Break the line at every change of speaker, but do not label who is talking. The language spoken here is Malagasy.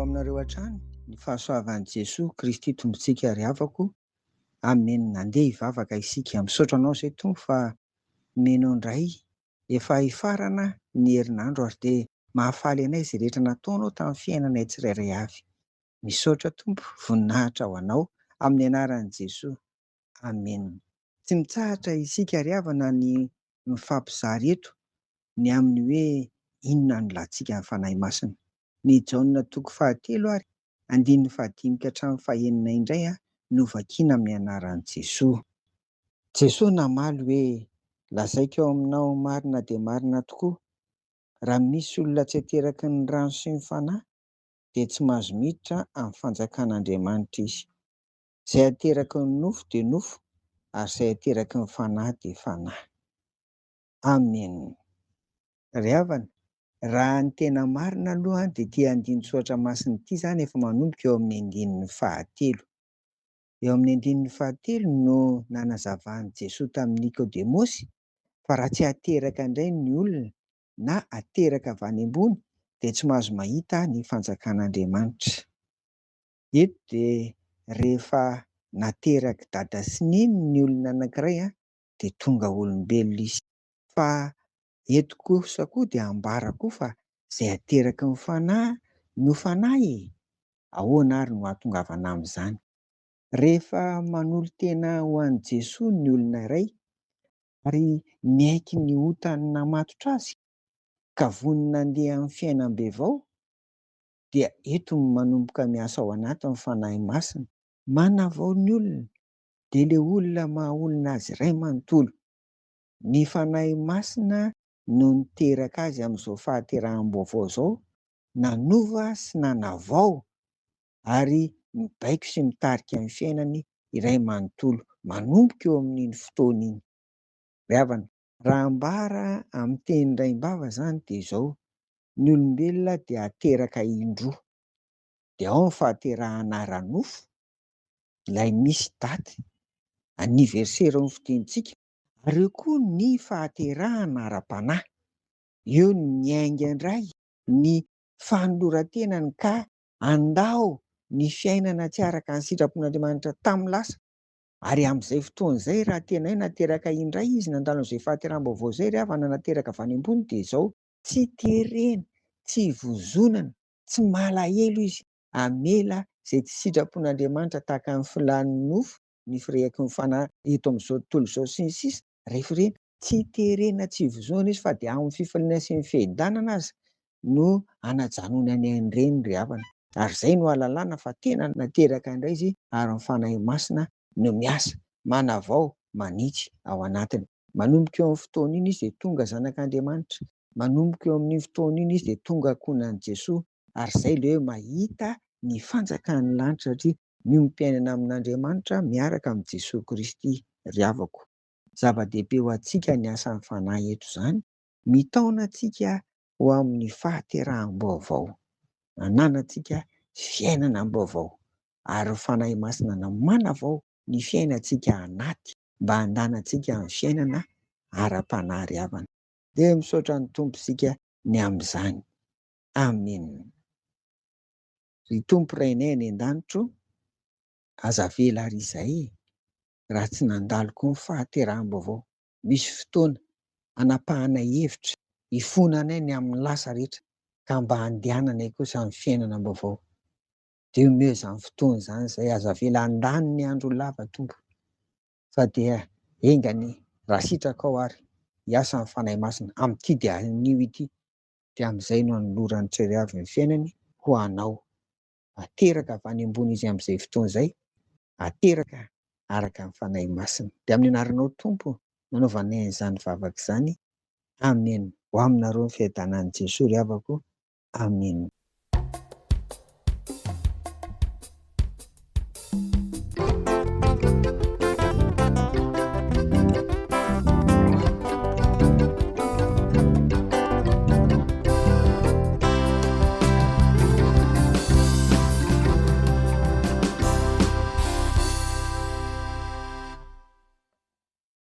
ao aminareo hatrany ny fahasoavan'i Jesosy Kristy tombontsika ry havako. Amen. Nandeha hivavaka isika. Misaotra anao izay Tompo fa menao indray efa hifarana ny herinandro ary dia mahafaly anay izay rehetra nataonao tamin'ny fiainanay tsirairay avy. Misaotra Tompo, voninahitra ho anao amin'ny anaran'i Jesosy. Amen. Tsy mitsahatra isika ry havana ny mifampizary eto ny amin'ny hoe inona no latsika amin'ny fanahy masina. Ny Jaona 3:5-5 indray no vakiana amin'ny anaran'i Jesosy. Jesosy namaly hoe lazaiko eo aminao marina dia marina tokoa, raha misy olona tsy ateraky ny rano sy ny fanahy dia tsy mahazo miditra amin'ny fanjakan'Andriamanitra izy. Izay ateraky ny nofo dia nofo, ary izay ateraky ny fanahy dia fanahy. Amen. Ry havana, raha ny tena marina aloha dia ity andinin-tsoatra masina ity izany efa manomboka eo amin'ny andinin'ny 9. Eo amin'ny andinin'ny 9 no nanazavahan'i Jesosy tamin'ny Nikodemosy fa raha tsy ateraka indray ny olona na ateraka avy any ambony dia tsy mahazo mahita ny fanjakan'Andriamanitra. Eto dia rehefa nateraka dada sy neny ny olona anankiray dia tonga olombelona izy. Fa eto kosa koa dia ambara koa fa izay ateraky ny fanahy no fanahy. Ahoana ary no ahatongavana amin'izany? Rehefa manolo tena ho an'i Jesosy ny olona iray ary miaiky ny hotany namatotra azy ka vonona handeha amin'ny fiainan-bevao dia eto no manomboka miasa ao anatin'ny fanahy masina. Manavao ny olona dia ilay olona maha olona azy iray manontolo. Ny fanahy masina no niteraka azy amin'izao fahaterahanam-baovao izao, nanova sy nanavao ary mibaiko sy mitarika ny fiainany iray manontolo manomboka eo amin'iny fotoana iny. Ry havana, raha ambara amin'ny teny raim-bava izany dia izao: ny olombelona dia ateraka indroa, dia ao ny fahaterahana ara-nofo, ilay misy daty, aniversera ho fidintsika, ary eo koa ny fahaterahana ara-panahy. Eo ny miainga indray ny fanoloran-tenany ka andao ny fiainana tsy araka ny sitrapon'Andriamanitra tamin'ny lasa. Ary amin'izay fotoana izay raha tena hoe nateraka indray izy nandalo an'izay fahaterahanam-baovao izay ry havana, nateraka avy any ambony dia izao: tsy terena, tsy ivozonana, tsy malahelo izy, amela izay tsy sitrapon'Andriamanitra tahaka ny filan'ny nofo, ny firehaky ny fanahy eto amin'izao tontolo izao sy ny sisa. Rehefa ireny tsy terena, tsy ivozonana izy fa dia amin'ny fifaliana sy ny fiaidanana aza no anajanony any an'ireny ry havana. Ary izay no ahalalana fa tena nateraka indray izy ary ny fanahy masina no miasa manavao manitsy ao anatiny. Manomboka eo amin'ny fotoana iny izy dia tonga zanak'Andriamanitra, manomboka eo amin'ny fotoana iny izy dia tonga ankonan'i Jesosy, ary izay ilay hoe mahita ny fanjakan'ny lanitra satria miompy-piainana amin'Andriamanitra miaraka amin'ny Jesosy Kristy ry havako. Zava-dehibe ho antsika ny asan'ny fanahy eto izany, mitaona antsika ho amin'ny fahaterahanam-baovao, hananantsika fiainana am-baovao, ary fanahy masina na manavao ny fiainantsika anaty mba handanantsika amin'ny fiainana ara-panahy ry havana. Dia misaotra ny tompontsika ny amin'izany. Amen. Ry Tompo Rainay any an-danitro, aza vela ary izay raha tsy nandaloko ny fahaterahanam-baovao. Misy fotoana hanapahana hevitra hifonanay ny amin'ny lasa rehetra ka mba handehananay kosa amin'ny fiainana am-baovao. Dia omeo izany fotoana izany izay, aza vela handany ny andro lava Tompo, fa dia engany raha sitraka ao ary hiasa amin'ny fanahy masina amin'ity dia anio ity, dia amin'izay no hanolorany tsirairay avy ny fiainany ho anao. Ateraka avy any ambony izy amin'izay fotoana izay, ateraka araka ny fanahy masina. Dia amin'ny anaranao Tompo nanaovanay an'izany vavaka izany. Amen. Ho aminareo ny fiaidanan'i Jesosy ry havako. Amen.